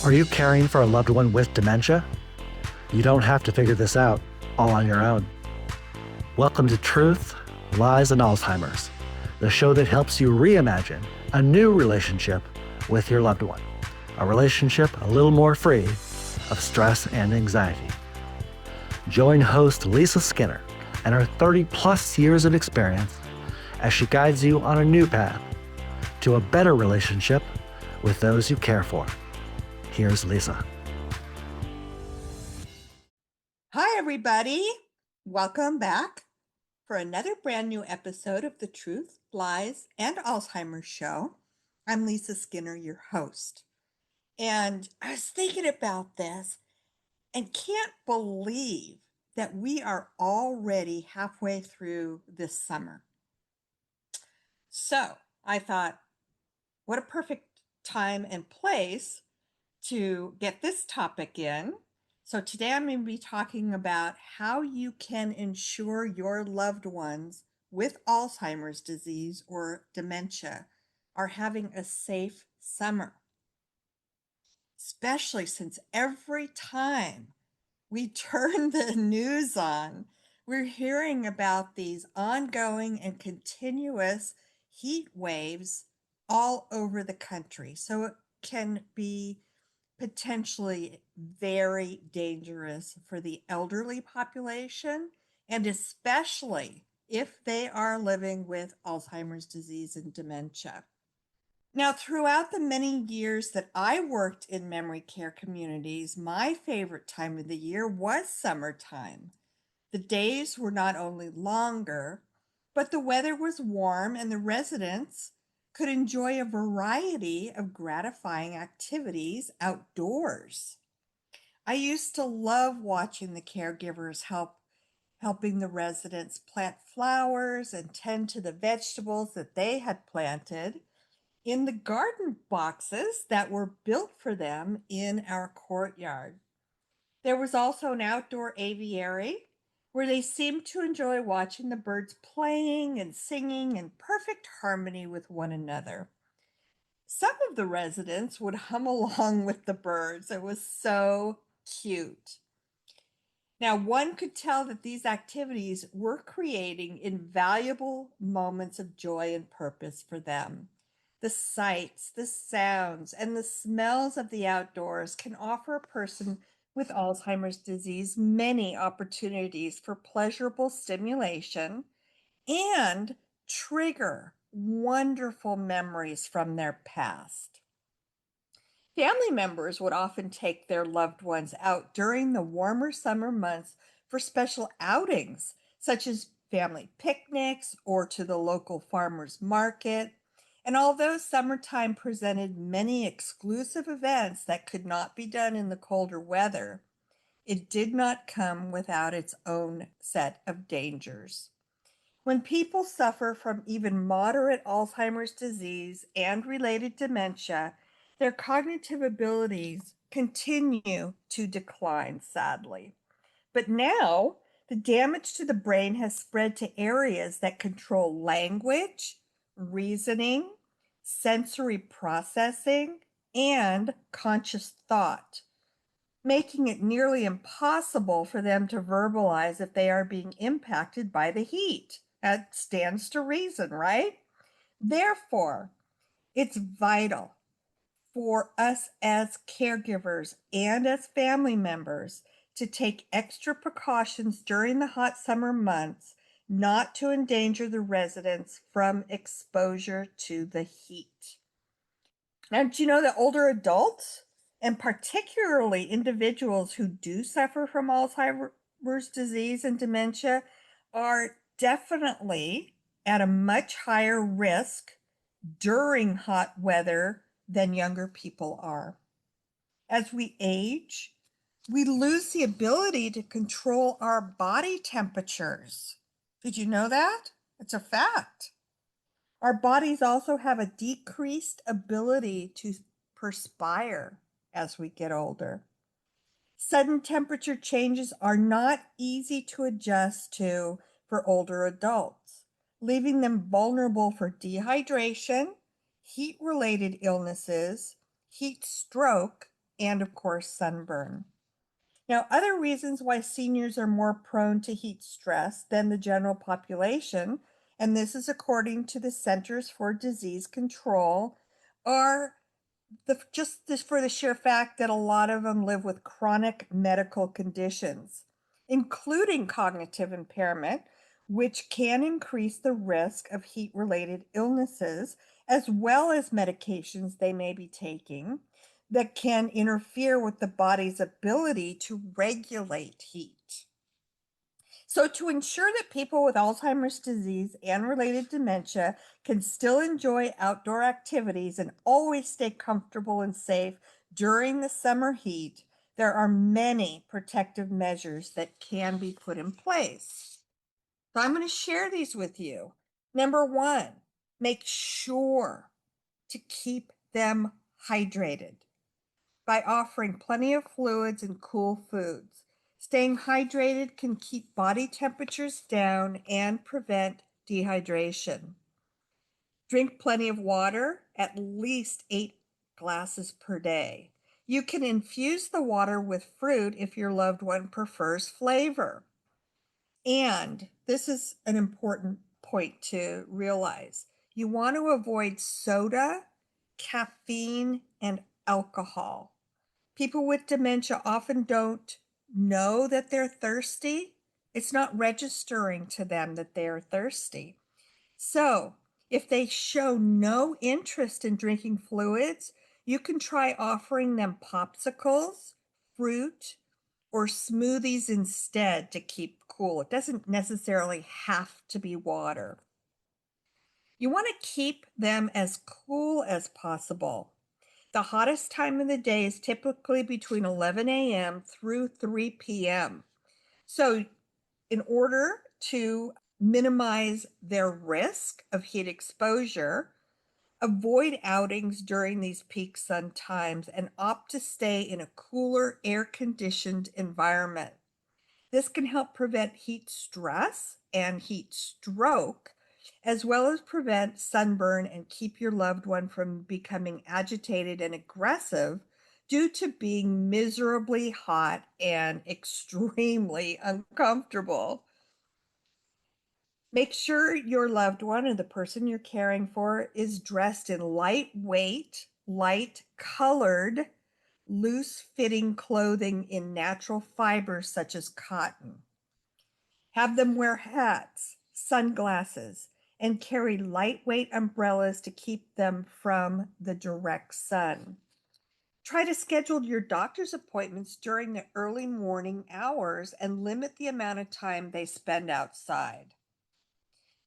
Are you caring for a loved one with dementia? You don't have to figure this out all on your own. Welcome to Truth, Lies, and Alzheimer's, the show that helps you reimagine a new relationship with your loved one, a relationship a little more free of stress and anxiety. Join host Lisa Skinner and her 30-plus years of experience as she guides you on a new path to a better relationship with those you care for. Here's Lisa. Hi, everybody. Welcome back for another brand new episode of the Truth, Lies, and Alzheimer's Show. I'm Lisa Skinner, your host. And I was thinking about this and can't believe that we are already halfway through this summer. So I thought, what a perfect time and place to get this topic in. So today I'm going to be talking about how you can ensure your loved ones with Alzheimer's disease or dementia are having a safe summer. Especially since every time we turn the news on, we're hearing about these ongoing and continuous heat waves all over the country. So it can be potentially very dangerous for the elderly population, and especially if they are living with Alzheimer's disease and dementia. Now, throughout the many years that I worked in memory care communities, my favorite time of the year was summertime. The days were not only longer, but the weather was warm and the residents could enjoy a variety of gratifying activities outdoors. I used to love watching the caregivers helping the residents plant flowers and tend to the vegetables that they had planted in the garden boxes that were built for them in our courtyard. There was also an outdoor aviary where they seemed to enjoy watching the birds playing and singing in perfect harmony with one another. Some of the residents would hum along with the birds. It was so cute. Now, one could tell that these activities were creating invaluable moments of joy and purpose for them. The sights, the sounds, and the smells of the outdoors can offer a person with Alzheimer's disease many opportunities for pleasurable stimulation and trigger wonderful memories from their past. Family members would often take their loved ones out during the warmer summer months for special outings, such as family picnics or to the local farmers market. And although summertime presented many exclusive events that could not be done in the colder weather, it did not come without its own set of dangers. When people suffer from even moderate Alzheimer's disease and related dementia, their cognitive abilities continue to decline, sadly. But now, the damage to the brain has spread to areas that control language, reasoning, sensory processing, and conscious thought, making it nearly impossible for them to verbalize if they are being impacted by the heat. That stands to reason, right? Therefore, it's vital for us as caregivers and as family members to take extra precautions during the hot summer months not to endanger the residents from exposure to the heat. Now, do you know that older adults, and particularly individuals who do suffer from Alzheimer's disease and dementia, are definitely at a much higher risk during hot weather than younger people are? As we age, we lose the ability to control our body temperatures. Did you know that? It's a fact. Our bodies also have a decreased ability to perspire as we get older. Sudden temperature changes are not easy to adjust to for older adults, leaving them vulnerable for dehydration, heat-related illnesses, heat stroke, and of course, sunburn. Now, other reasons why seniors are more prone to heat stress than the general population, and this is according to the Centers for Disease Control, are just this for the sheer fact that a lot of them live with chronic medical conditions, including cognitive impairment, which can increase the risk of heat related illnesses, as well as medications they may be taking that can interfere with the body's ability to regulate heat. So, to ensure that people with Alzheimer's disease and related dementia can still enjoy outdoor activities and always stay comfortable and safe during the summer heat, there are many protective measures that can be put in place. So, I'm going to share these with you. Number one, make sure to keep them hydrated by offering plenty of fluids and cool foods. Staying hydrated can keep body temperatures down and prevent dehydration. Drink plenty of water, at least 8 glasses per day. You can infuse the water with fruit if your loved one prefers flavor. And this is an important point to realize. You want to avoid soda, caffeine, and alcohol. People with dementia often don't know that they're thirsty. It's not registering to them that they are thirsty. So, if they show no interest in drinking fluids, you can try offering them popsicles, fruit, or smoothies instead to keep cool. It doesn't necessarily have to be water. You want to keep them as cool as possible. The hottest time of the day is typically between 11 a.m. through 3 p.m. So, in order to minimize their risk of heat exposure, avoid outings during these peak sun times and opt to stay in a cooler, air conditioned environment. This can help prevent heat stress and heat stroke, as well as prevent sunburn and keep your loved one from becoming agitated and aggressive due to being miserably hot and extremely uncomfortable. Make sure your loved one or the person you're caring for is dressed in lightweight, light colored, loose fitting clothing in natural fibers such as cotton. Have them wear hats, sunglasses, and carry lightweight umbrellas to keep them from the direct sun. Try to schedule your doctor's appointments during the early morning hours and limit the amount of time they spend outside.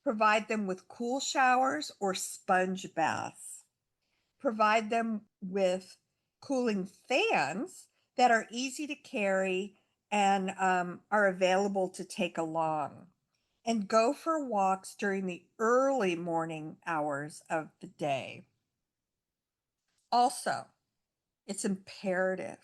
Provide them with cool showers or sponge baths. Provide them with cooling fans that are easy to carry and are available to take along. And go for walks during the early morning hours of the day. Also, it's imperative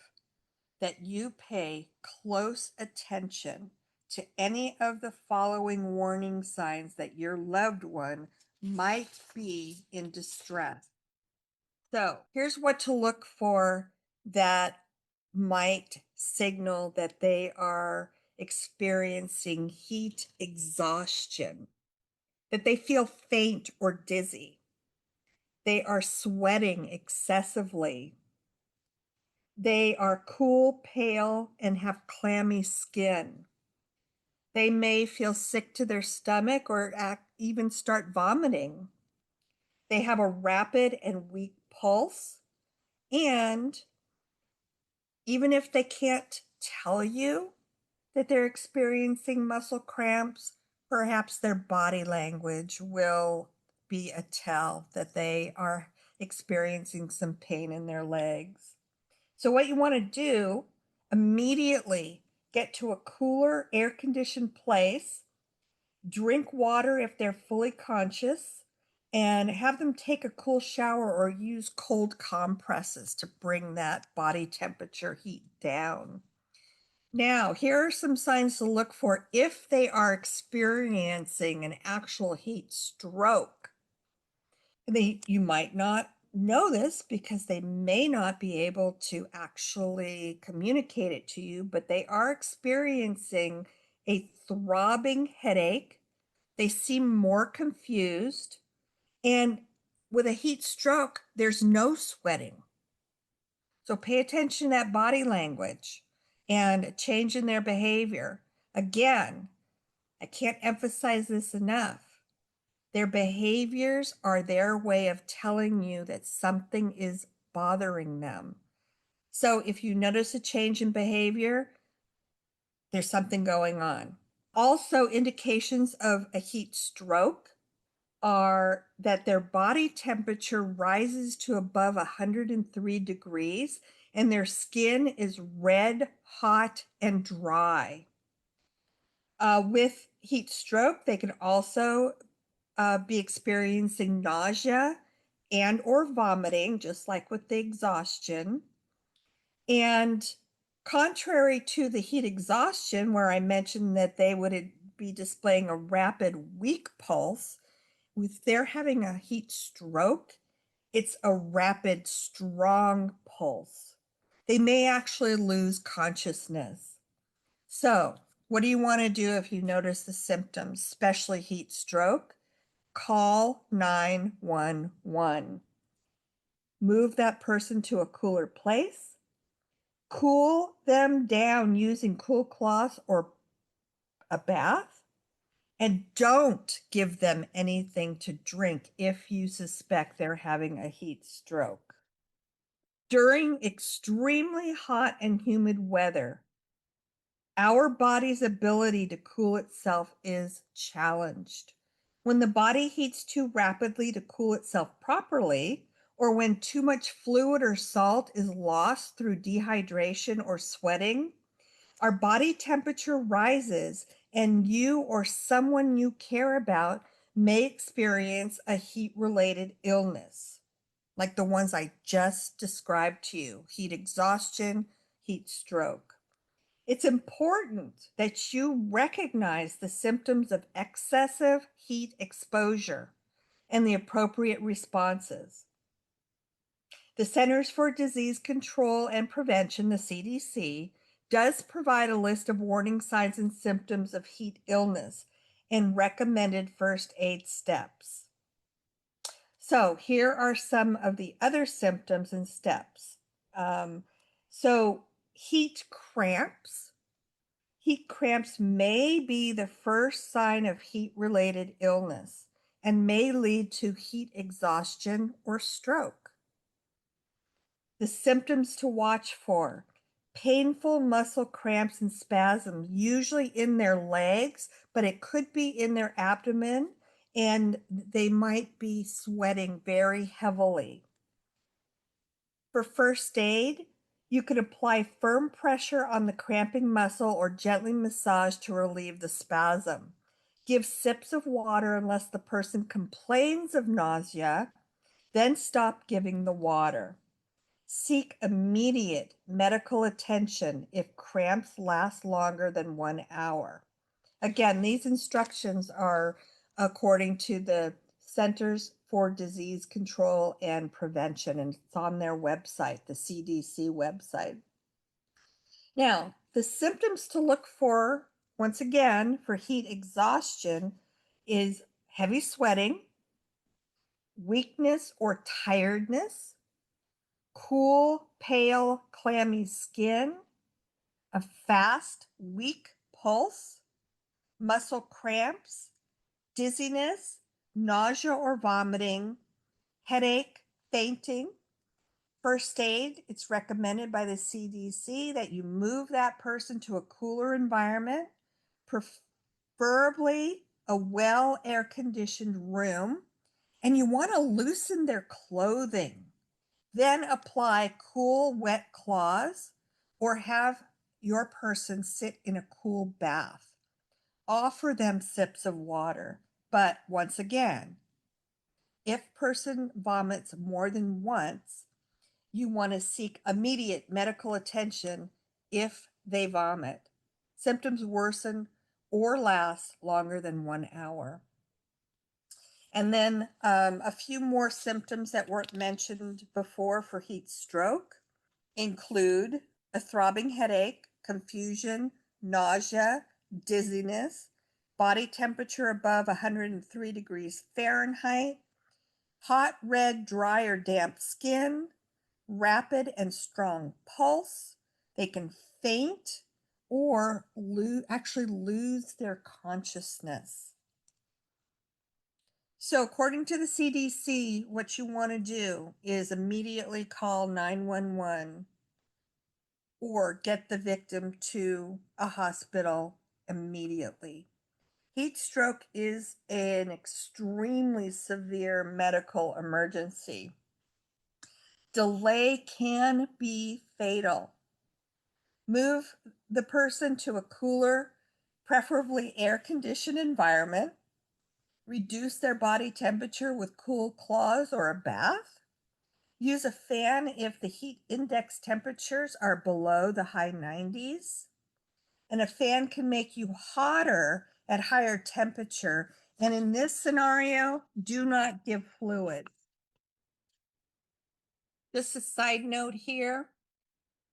that you pay close attention to any of the following warning signs that your loved one might be in distress. So, here's what to look for that might signal that they are experiencing heat exhaustion, that they feel faint or dizzy. They are sweating excessively. They are cool, pale, and have clammy skin. They may feel sick to their stomach or even start vomiting. They have a rapid and weak pulse. And even if they can't tell you that they're experiencing muscle cramps, perhaps their body language will be a tell that they are experiencing some pain in their legs. So, what you want to do immediately get to a cooler, air conditioned place, drink water if they're fully conscious, and have them take a cool shower or use cold compresses to bring that body temperature heat down. Now, here are some signs to look for if they are experiencing an actual heat stroke. You might not know this because they may not be able to actually communicate it to you, but they are experiencing a throbbing headache. They seem more confused. And with a heat stroke, there's no sweating. So pay attention to that body language and change in their behavior. Again, I can't emphasize this enough. Their behaviors are their way of telling you that something is bothering them. So if you notice a change in behavior, there's something going on. Also, indications of a heat stroke are that their body temperature rises to above 103 degrees and their skin is red, hot, and dry. With heat stroke, they can also be experiencing nausea and or vomiting, just like with the exhaustion. And contrary to the heat exhaustion, where I mentioned that they would be displaying a rapid, weak pulse, if they're having a heat stroke, it's a rapid, strong pulse. They may actually lose consciousness. So, what do you want to do if you notice the symptoms, especially heat stroke? Call 911. Move that person to a cooler place. Cool them down using cool cloths or a bath. And don't give them anything to drink if you suspect they're having a heat stroke. During extremely hot and humid weather, our body's ability to cool itself is challenged. When the body heats too rapidly to cool itself properly, or when too much fluid or salt is lost through dehydration or sweating, our body temperature rises and you or someone you care about may experience a heat-related illness, like the ones I just described to you: heat exhaustion, heat stroke. It's important that you recognize the symptoms of excessive heat exposure and the appropriate responses. The Centers for Disease Control and Prevention, the CDC, does provide a list of warning signs and symptoms of heat illness and recommended first aid steps. So here are some of the other symptoms and steps. So heat cramps. Heat cramps may be the first sign of heat-related illness and may lead to heat exhaustion or stroke. The symptoms to watch for: painful muscle cramps and spasms, usually in their legs, but it could be in their abdomen, and they might be sweating very heavily. For first aid, you could apply firm pressure on the cramping muscle or gently massage to relieve the spasm. Give sips of water unless the person complains of nausea, then stop giving the water. Seek immediate medical attention if cramps last longer than 1 hour. Again, these instructions are according to the Centers for Disease Control and Prevention, and it's on their website, the CDC website. Now, the symptoms to look for, once again, for heat exhaustion is heavy sweating, weakness or tiredness, cool, pale, clammy skin, a fast, weak pulse, muscle cramps, dizziness, nausea or vomiting, headache, fainting. First aid, it's recommended by the CDC that you move that person to a cooler environment, preferably a well air conditioned room, and you want to loosen their clothing. Then apply cool, wet cloths or have your person sit in a cool bath. Offer them sips of water. But once again, if person vomits more than once, you want to seek immediate medical attention if they vomit. Symptoms worsen or last longer than 1 hour. And then a few more symptoms that weren't mentioned before for heat stroke include a throbbing headache, confusion, nausea, dizziness, body temperature above 103 degrees Fahrenheit, hot, red, dry, or damp skin, rapid and strong pulse. They can faint or actually lose their consciousness. So, according to the CDC, what you want to do is immediately call 911 or get the victim to a hospital immediately. Heat stroke is an extremely severe medical emergency. Delay can be fatal. Move the person to a cooler, preferably air-conditioned environment. Reduce their body temperature with cool cloths or a bath. Use a fan if the heat index temperatures are below the high 90s. And a fan can make you hotter at higher temperature. And in this scenario, do not give fluids. Just a side note here,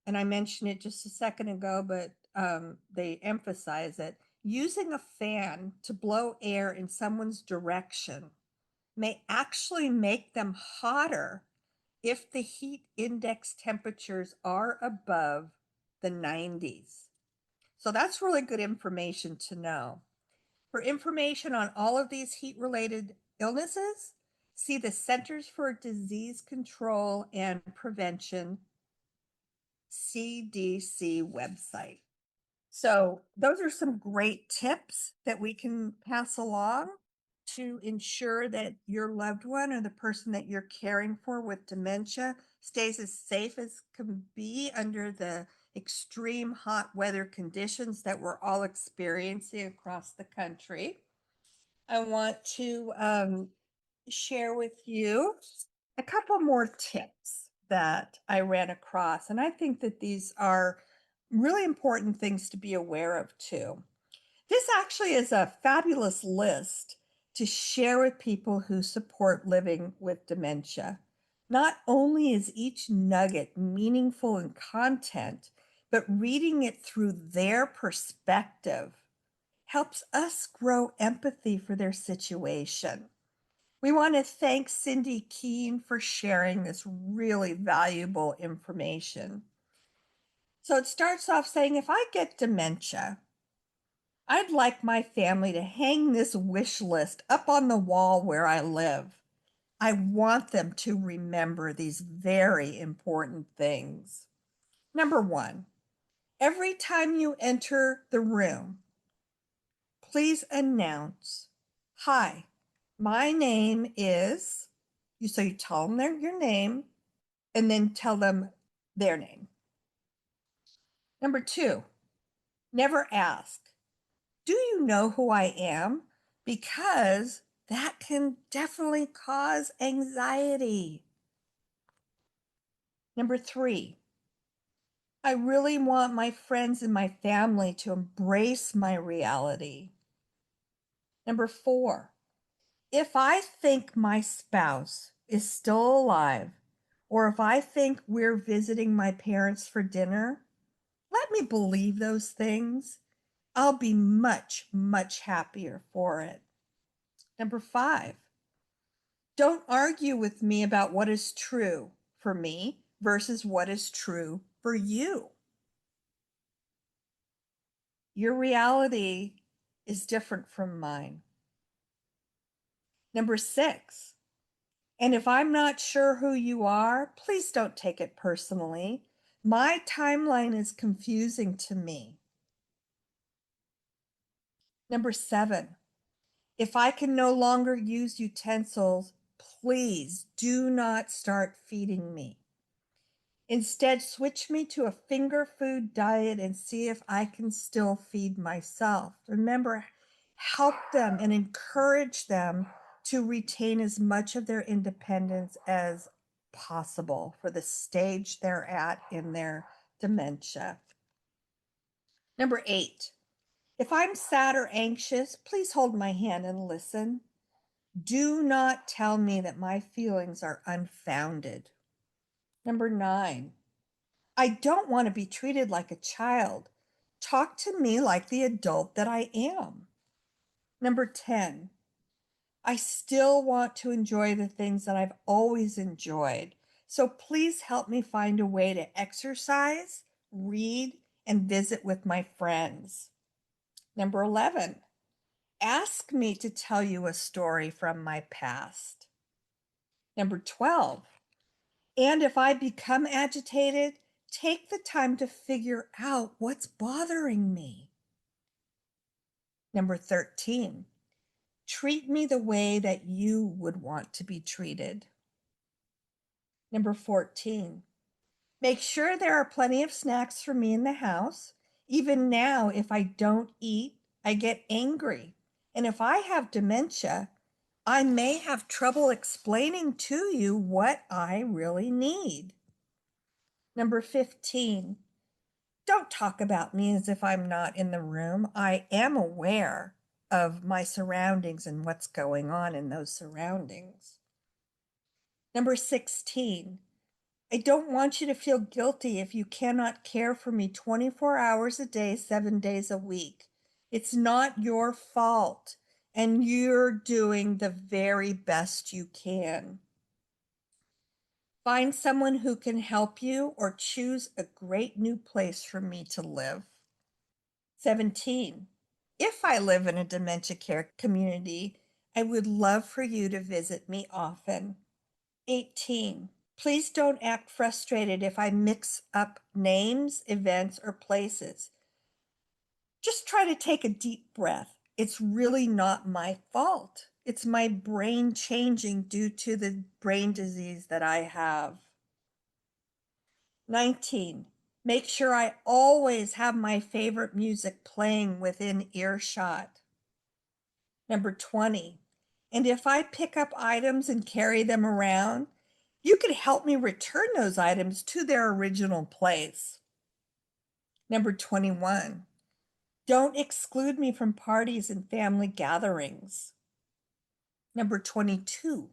and I mentioned it just a second ago, but they emphasize it. Using a fan to blow air in someone's direction may actually make them hotter if the heat index temperatures are above the 90s. So that's really good information to know. For information on all of these heat-related illnesses, see the Centers for Disease Control and Prevention CDC website. So those are some great tips that we can pass along to ensure that your loved one or the person that you're caring for with dementia stays as safe as can be under the extreme hot weather conditions that we're all experiencing across the country. I want to share with you a couple more tips that I ran across, and I think that these are really important things to be aware of too. This actually is a fabulous list to share with people who support living with dementia. Not only is each nugget meaningful in content, but reading it through their perspective helps us grow empathy for their situation. We want to thank Cindy Keehn for sharing this really valuable information. So it starts off saying, if I get dementia, I'd like my family to hang this wish list up on the wall where I live. I want them to remember these very important things. Number one, every time you enter the room, please announce, "Hi, my name is," so you tell them your name and then tell them their name. Number two, never ask, "Do you know who I am?" Because that can definitely cause anxiety. Number three, I really want my friends and my family to embrace my reality. Number four, if I think my spouse is still alive, or if I think we're visiting my parents for dinner, let me believe those things. I'll be much, much happier for it. Number five, don't argue with me about what is true for me versus what is true for you. Your reality is different from mine. Number six, and if I'm not sure who you are, please don't take it personally. My timeline is confusing to me. Number seven, if I can no longer use utensils, please do not start feeding me. Instead, switch me to a finger food diet and see if I can still feed myself. Remember, help them and encourage them to retain as much of their independence as possible for the stage they're at in their dementia. Number eight, if I'm sad or anxious, please hold my hand and listen. Do not tell me that my feelings are unfounded. Number 9, I don't want to be treated like a child. Talk to me like the adult that I am. Number 10, I still want to enjoy the things that I've always enjoyed. So please help me find a way to exercise, read, and visit with my friends. Number 11, ask me to tell you a story from my past. Number 12, and if I become agitated, take the time to figure out what's bothering me. Number 13, treat me the way that you would want to be treated. Number 14, make sure there are plenty of snacks for me in the house. Even now, if I don't eat, I get angry. And if I have dementia, I may have trouble explaining to you what I really need. Number 15, don't talk about me as if I'm not in the room. I am aware of my surroundings and what's going on in those surroundings. Number 16, I don't want you to feel guilty if you cannot care for me 24 hours a day, 7 days a week. It's not your fault, and you're doing the very best you can. Find someone who can help you or choose a great new place for me to live. 17, if I live in a dementia care community, I would love for you to visit me often. 18, please don't act frustrated if I mix up names, events, or places. Just try to take a deep breath. It's really not my fault. It's my brain changing due to the brain disease that I have. 19, make sure I always have my favorite music playing within earshot. Number 20, and if I pick up items and carry them around, you could help me return those items to their original place. Number 21, don't exclude me from parties and family gatherings. Number 22,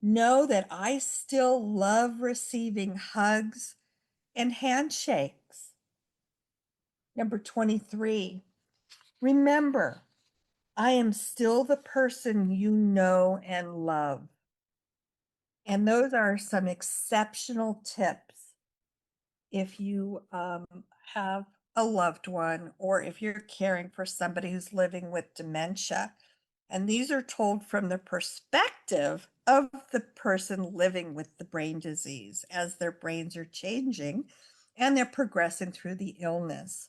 know that I still love receiving hugs and handshakes. Number 23, remember, I am still the person you know and love. And those are some exceptional tips if you have a loved one or if you're caring for somebody who's living with dementia. And these are told from the perspective of the person living with the brain disease as their brains are changing and they're progressing through the illness.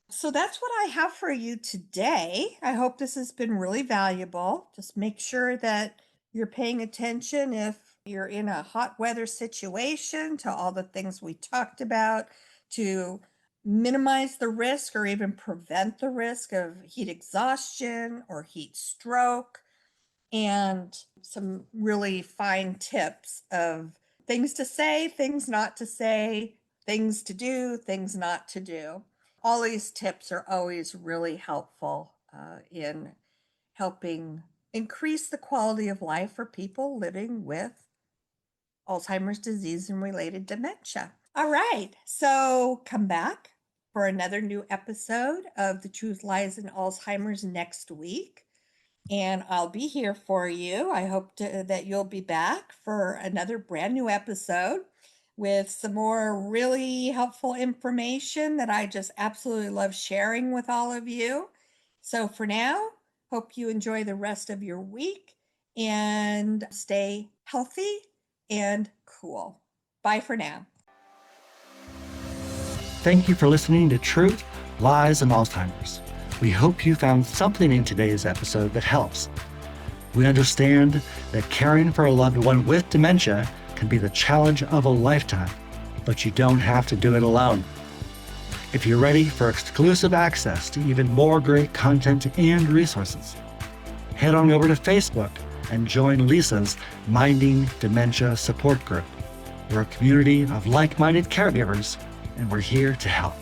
So that's what I have for you today. I hope this has been really valuable. Just make sure that you're paying attention if you're in a hot weather situation to all the things we talked about to minimize the risk or even prevent the risk of heat exhaustion or heat stroke, and some really fine tips of things to say, things not to say, things to do, things not to do. All these tips are always really helpful in helping increase the quality of life for people living with Alzheimer's disease and related dementia. All right, so come back for another new episode of The Truth Lies in Alzheimer's next week. And I'll be here for you. I hope that you'll be back for another brand new episode with some more really helpful information that I just absolutely love sharing with all of you. So for now, hope you enjoy the rest of your week and stay healthy and cool. Bye for now. Thank you for listening to Truth, Lies, and Alzheimer's. We hope you found something in today's episode that helps. We understand that caring for a loved one with dementia can be the challenge of a lifetime, but you don't have to do it alone. If you're ready for exclusive access to even more great content and resources, head on over to Facebook and join Lisa's Minding Dementia Support Group. We're a community of like-minded caregivers, and we're here to help.